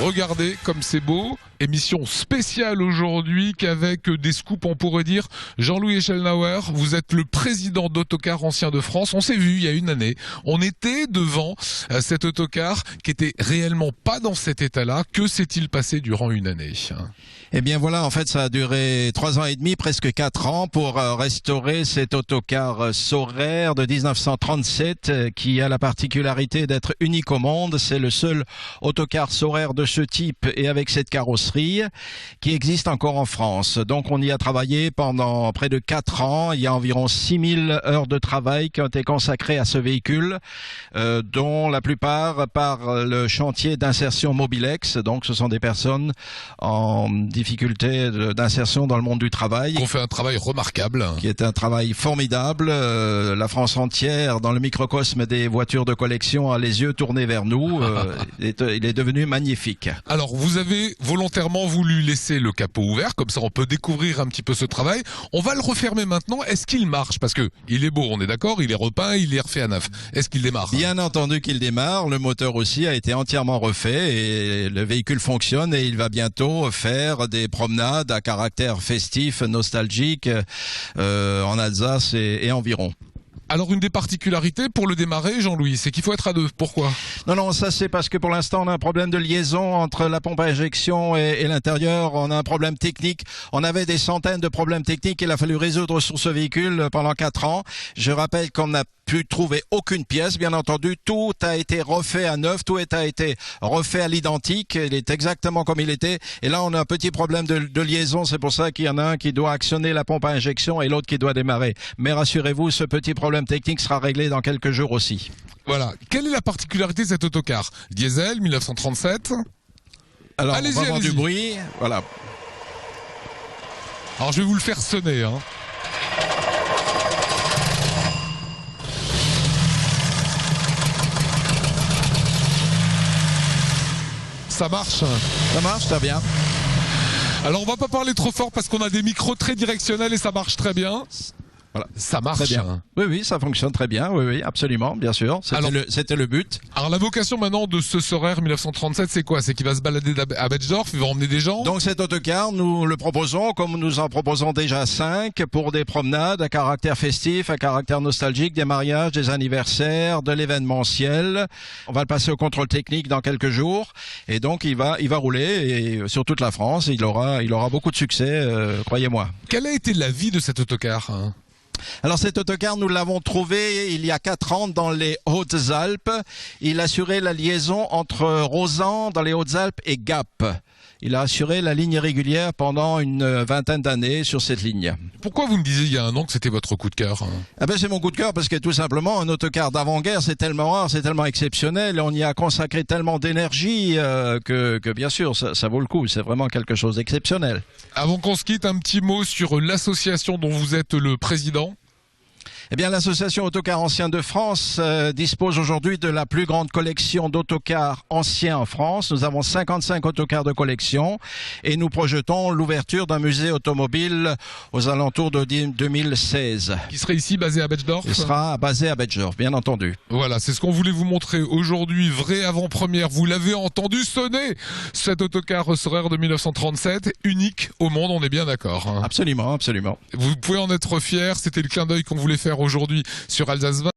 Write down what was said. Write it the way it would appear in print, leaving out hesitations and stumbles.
Regardez comme c'est beau. Émission spéciale aujourd'hui qu'avec des scoops, on pourrait dire. Jean-Louis Echelnauer, vous êtes le président d'Autocar Anciens de France. On s'est vu il y a une année. On était devant cet autocar qui était réellement pas dans cet état-là. Que s'est-il passé durant une année ? Eh bien voilà, en fait ça a duré 3 ans et demi, presque 4 ans pour restaurer cet autocar Saurer de 1937 qui a la particularité d'être unique au monde. C'est le seul autocar Saurer de ce type et avec cette carrosserie qui existe encore en France. Donc on y a travaillé pendant près de 4 ans. Il y a environ 6000 heures de travail qui ont été consacrées à ce véhicule, dont la plupart par le chantier d'insertion Mobilex. Donc ce sont des personnes en difficulté d'insertion dans le monde du travail. On fait un travail remarquable. Qui est un travail formidable. La France entière, dans le microcosme des voitures de collection, a les yeux tournés vers nous. Il est devenu magnifique. Alors vous avez volontairement voulu laisser le capot ouvert, comme ça on peut découvrir un petit peu ce travail. On va le refermer maintenant. Est-ce qu'il marche? Parce que il est beau, on est d'accord, il est repeint, il est refait à neuf. Est-ce qu'il démarre? Bien entendu qu'il démarre. Le moteur aussi a été entièrement refait et le véhicule fonctionne et il va bientôt faire des promenades à caractère festif, nostalgique en Alsace et environ. Alors une des particularités pour le démarrer, Jean-Louis, c'est qu'il faut être à deux. Pourquoi? Non, ça c'est parce que pour l'instant on a un problème de liaison entre la pompe à injection et l'intérieur. On a un problème technique. On avait des centaines de problèmes techniques qu'il a fallu résoudre sur ce véhicule pendant 4 ans. Je rappelle qu'on n'a pu trouver aucune pièce, bien entendu. Tout a été refait à neuf, tout a été refait à l'identique. Il est exactement comme il était. Et là, on a un petit problème de liaison. C'est pour ça qu'il y en a un qui doit actionner la pompe à injection et l'autre qui doit démarrer. Mais rassurez-vous, ce petit problème technique sera réglé dans quelques jours aussi. Voilà. Quelle est la particularité de cet autocar? Diesel, 1937. Alors, on va avoir du bruit. Voilà. Alors, je vais vous le faire sonner, hein. Ça marche? Ça marche, très bien. Alors on va pas parler trop fort parce qu'on a des micros très directionnels et ça marche très bien. Voilà. Ça marche. Très bien. Oui, ça fonctionne très bien. Oui, absolument, bien sûr. C'était le but. Alors la vocation maintenant de ce Saurer 1937, c'est quoi? C'est qu'il va se balader à Betzdorf, il va emmener des gens? Donc cet autocar, nous le proposons, comme nous en proposons déjà 5, pour des promenades à caractère festif, à caractère nostalgique, des mariages, des anniversaires, de l'événementiel. On va le passer au contrôle technique dans quelques jours. Et donc il va rouler sur toute la France. Il aura beaucoup de succès, croyez-moi. Quelle a été la vie de cet autocar, hein? Alors cet autocar, nous l'avons trouvé il y a 4 ans dans les Hautes-Alpes. Il assurait la liaison entre Rozan dans les Hautes-Alpes et Gap. Il a assuré la ligne régulière pendant une 20aine d'années sur cette ligne. Pourquoi vous me disiez il y a un an que c'était votre coup de cœur, hein? C'est mon coup de cœur parce que tout simplement un autocar d'avant-guerre c'est tellement rare, c'est tellement exceptionnel, on y a consacré tellement d'énergie que bien sûr ça vaut le coup, c'est vraiment quelque chose d'exceptionnel. Avant qu'on se quitte, un petit mot sur l'association dont vous êtes le président. Eh bien, l'association Autocar Anciens de France dispose aujourd'hui de la plus grande collection d'autocars anciens en France. Nous avons 55 autocars de collection et nous projetons l'ouverture d'un musée automobile aux alentours de 2016. Qui serait ici, basé à Betzdorf? Il sera basé à Betzdorf, bien entendu. Voilà, c'est ce qu'on voulait vous montrer aujourd'hui, vraie avant-première. Vous l'avez entendu sonner, cet autocar Saurer de 1937, unique au monde, on est bien d'accord, hein? Absolument, absolument. Vous pouvez en être fiers, c'était le clin d'œil qu'on voulait faire aujourd'hui sur Alsace 20.